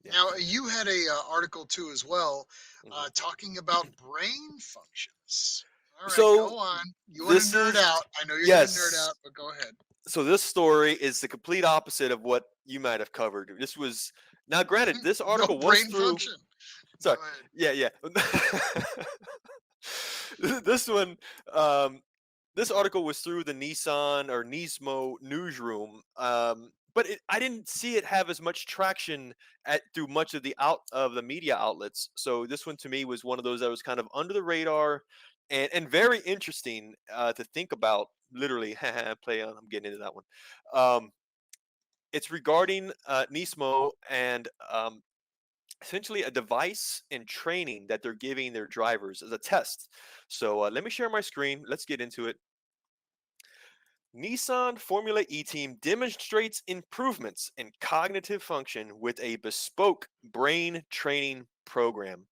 Yeah. Now, you had a article too as well, Mhm. talking about brain functions. All right, So go on. You want to this nerd is out? I know you're going to nerd yes. out, but go ahead. So this story is the complete opposite of what you might have covered. This was now granted, this No article was brain through. function. Go Sorry, ahead. yeah, yeah. This one, um, this article was through the Nissan or Nismo newsroom, but I didn't see it have as much traction through much of the media outlets. So this one to me was one of those that was kind of under the radar, and very interesting to think about. Literally, play on. I'm getting into that one. Um, it's regarding Nismo and essentially a device and training that they're giving their drivers as a test. So let me share my screen. Let's get into it. Nissan Formula E team demonstrates improvements in cognitive function with a bespoke brain training program.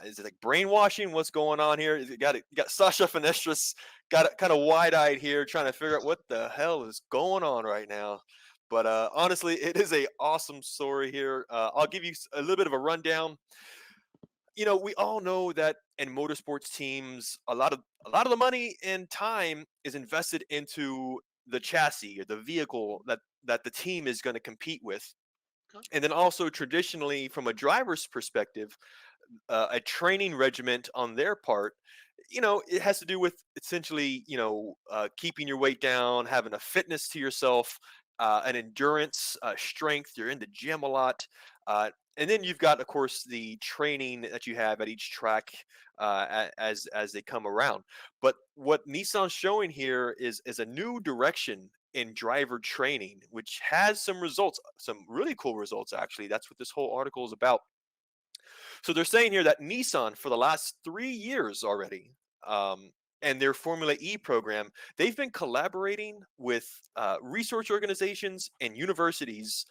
Is it like brainwashing? What's going on here? You got Sasha Finestris got it kind of wide eyed here, trying to figure out what the hell is going on right now. But honestly, it is a awesome story here. I'll give you a little bit of a rundown. We all know that in motorsports teams, a lot of the money and time is invested into the chassis or the vehicle that the team is going to compete with. Okay. And then also traditionally, from a driver's perspective, a training regiment on their part, it has to do with essentially, keeping your weight down, having a fitness to yourself, an endurance, strength. You're in the gym a lot. And then you've got, of course, the training that you have at each track as they come around. But what Nissan's showing here is a new direction in driver training, which has some results, some really cool results, actually. That's what this whole article is about. So they're saying here that Nissan, for the last 3 years already, and their Formula E program, they've been collaborating with research organizations and universities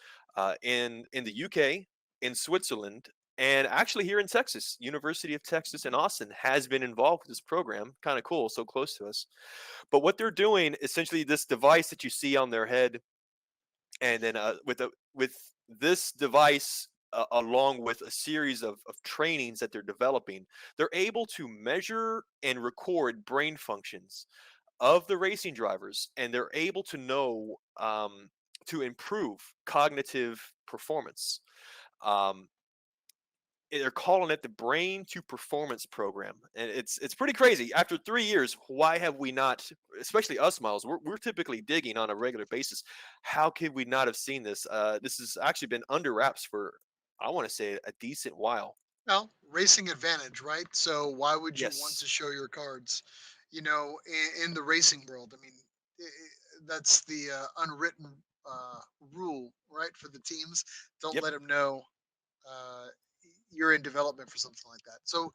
in the UK, in Switzerland, and actually here in Texas. University of Texas in Austin has been involved with this program. Kind of cool, so close to us. But what they're doing, essentially, this device that you see on their head, and then with this device along with a series of trainings that they're developing, they're able to measure and record brain functions of the racing drivers, and they're able to know to improve cognitive performance. um, they're calling it the brain to performance program, and it's pretty crazy. After 3 years, why have we not, especially us, Miles, we're typically digging on a regular basis. How could we not have seen this? This has actually been under wraps for, I want to say, a decent while. Well, racing advantage, right? So why would you want Yes. to show your cards? In the racing world, I mean, that's the unwritten rule, right? For the teams, don't Yep. let them know uh, you're in development for something like that. So,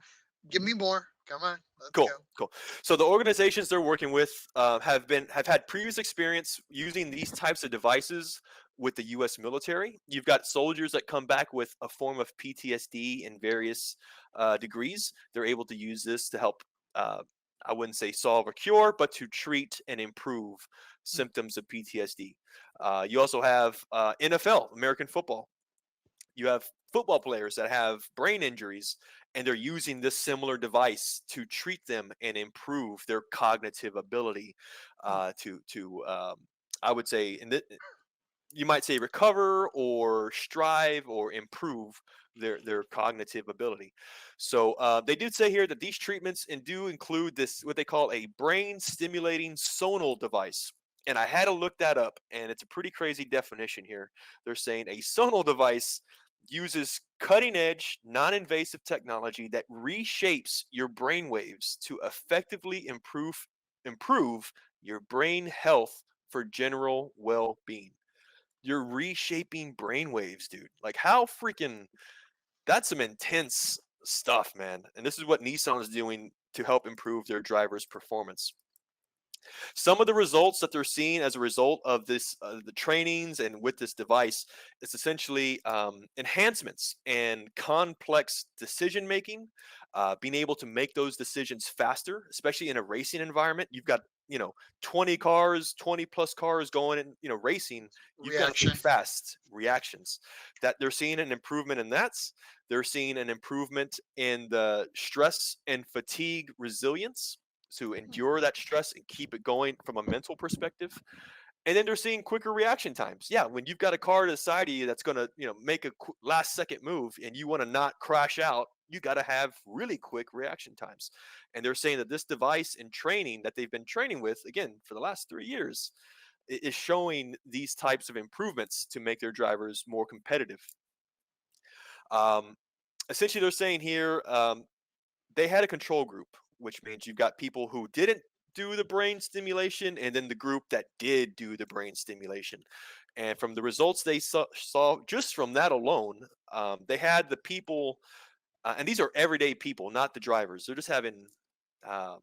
give me more. Come on, let's Cool, go. cool. So the organizations they're working with have had previous experience using these types of devices with the U.S. military. You've got soldiers that come back with a form of PTSD in various degrees. They're able to use this to help. I wouldn't say solve or cure, but to treat and improve Hmm. symptoms of PTSD. You also have NFL, American football. You have football players that have brain injuries, and they're using this similar device to treat them and improve their cognitive ability to I would say, you might say, recover or strive or improve their cognitive ability. So they did say here that these treatments and do include this, what they call a brain stimulating sonal device. And I had to look that up, and it's a pretty crazy definition here. They're saying a sonal device uses cutting edge, non invasive technology that reshapes your brain waves to effectively improve your brain health for general well being. You're reshaping brainwaves, dude. Like, how freaking, that's some intense stuff, man. And this is what Nissan is doing to help improve their drivers' performance. Some of the results that they're seeing as a result of this, the trainings and with this device, is essentially enhancements and complex decision making, being able to make those decisions faster, especially in a racing environment. You've got you know 20 cars, 20 plus cars going and racing, you've got to think Reaction. fast reactions. That they're seeing an improvement in that. They're seeing an improvement in the stress and fatigue resilience to Hmm. endure that stress and keep it going from a mental perspective. And then they're seeing quicker reaction times. Yeah, when you've got a car to the side of you that's going to, make a last second move and you want to not crash out, you got to have really quick reaction times. And they're saying that this device and training that they've been training with, again, for the last 3 years, is showing these types of improvements to make their drivers more competitive. Um, Essentially, they're saying here they had a control group, which means you've got people who didn't do the brain stimulation and then the group that did do the brain stimulation. And from the results they saw just from that alone, they had the people, and these are everyday people, not the drivers. They're just having,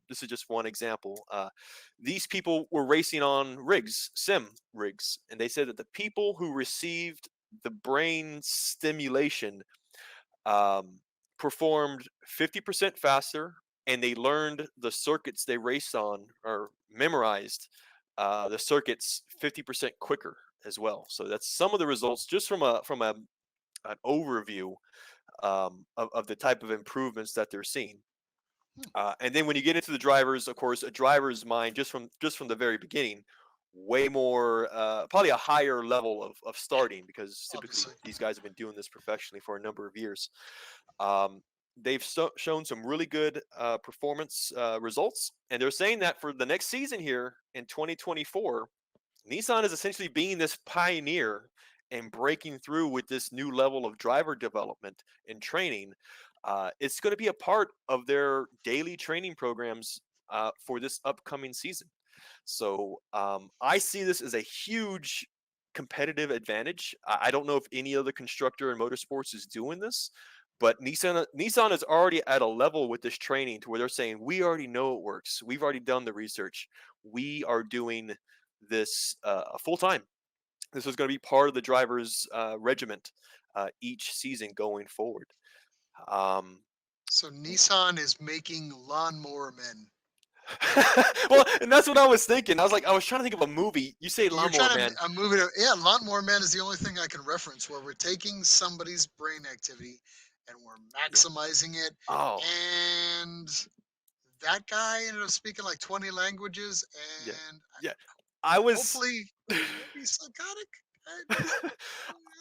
this is just one example. These people were racing on rigs, sim rigs, and they said that the people who received the brain stimulation um, performed 50% faster, and they learned the circuits they raced on or memorized the circuits 50% quicker as well. So that's some of the results just from an overview of the type of improvements that they're seeing. Hmm. And then when you get into the drivers, of course, a driver's mind just from the very beginning, way more probably a higher level of starting because typically Obviously. these guys have been doing this professionally for a number of years. um, they've shown some really good performance results, and they're saying that for the next season here in 2024, Nissan is essentially being this pioneer and breaking through with this new level of driver development and training. It's going to be a part of their daily training programs for this upcoming season. So I see this as a huge competitive advantage. I don't know if any other constructor in motorsports is doing this, but Nissan is already at a level with this training to where they're saying we already know it works. We've already done the research. We are doing this full time. This is going to be part of the driver's regiment each season going forward. Um, So Nissan is making lawnmower men. well, and that's what I was thinking. I was trying to think of a movie. You say You're Lawnmower trying to. Man. I'm moving. Yeah, lawnmower man is the only thing I can reference where we're taking somebody's brain activity and we're Yeah. maximizing it. Oh, And that guy ended up speaking like 20 languages, yeah, and yeah. I was. hopefully he won't be psychotic. I,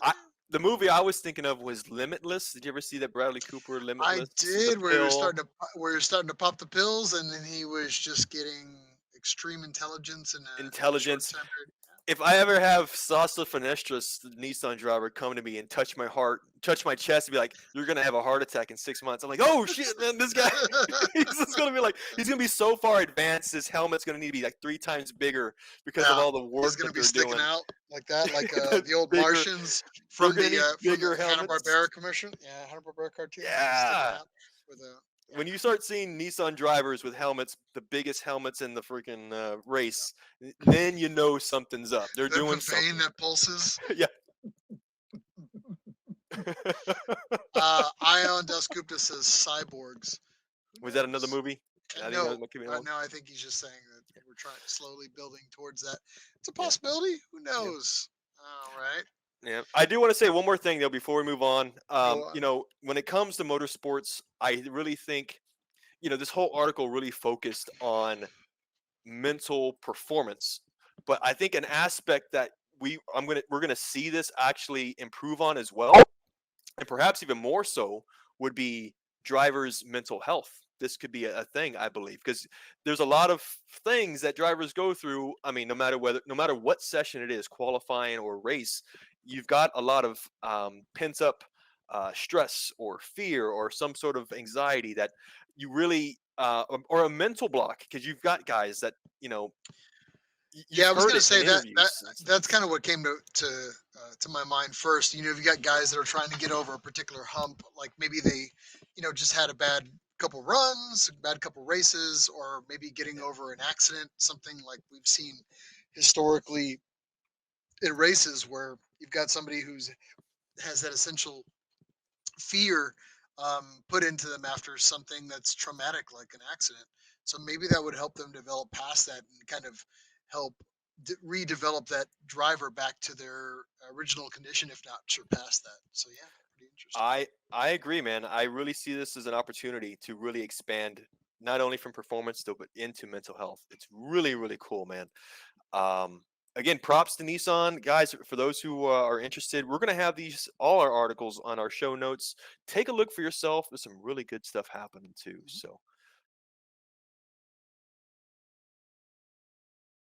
I the movie I was thinking of was Limitless. Did you ever see that Bradley Cooper I Limitless? The did, where he was pill. starting to where he was starting to pop the pills, and then he was just getting extreme intelligence and a short Intelligence. tempered. If I ever have Sasa Finestras, the Nissan driver, come to me and touch my heart, touch my chest, and be like, "You're gonna have a heart attack in 6 months," I'm like, "Oh shit, man! This guy, he's just gonna be like, he's gonna be so far advanced. His helmet's gonna need to be like 3 times bigger because of Yeah, all the he's work gonna that be they're sticking doing. out like that, like The the old bigger, Martians they're gonna need from the bigger Hanna helmets. Barbera commercial. Yeah, Hanna Barbera cartoon. He's just sticking Yeah. out with a When yeah, you start seeing Nissan drivers with helmets, the biggest helmets in the freaking yeah. race, then you know something's up. They're The doing vein something. that pulses. Yeah. Ion Dasgupta says cyborgs. Who Was that another knows? movie? I think that No, might be another one. no. I think he's just saying that we're trying slowly building towards that. It's a Yeah. possibility. Who Yeah. knows? All right, Yeah. I do want to say one more thing though before we move on. go on. When it comes to motorsports, I really think, this whole article really focused on mental performance. But I think an aspect that we're gonna see this actually improve on as well, and perhaps even more so, would be drivers' mental health. This could be a thing, I believe, because there's a lot of things that drivers go through. I mean, no matter what session it is, qualifying or race, you've got a lot of pent up stress or fear or some sort of anxiety that you really or a mental block because you've got guys that you've Yeah, I was heard gonna it in say that interviews and stuff. that's kind of what came to my mind first. You know, if you got guys that are trying to get over a particular hump, like maybe they, just had a bad couple runs, bad couple races, or maybe getting Yeah, over an accident, something like we've seen historically in races where you've got somebody who's has that essential fear put into them after something that's traumatic, like an accident. So maybe that would help them develop past that and kind of help redevelop that driver back to their original condition, if not surpass that. So yeah, pretty interesting. I agree, man. I really see this as an opportunity to really expand not only from performance though, but into mental health. It's really, really cool, man. Um, Again, props to Nissan, guys. For those who are interested, we're gonna have these all our articles on our show notes. Take a look for yourself. There's some really good stuff happening too. Mhm. So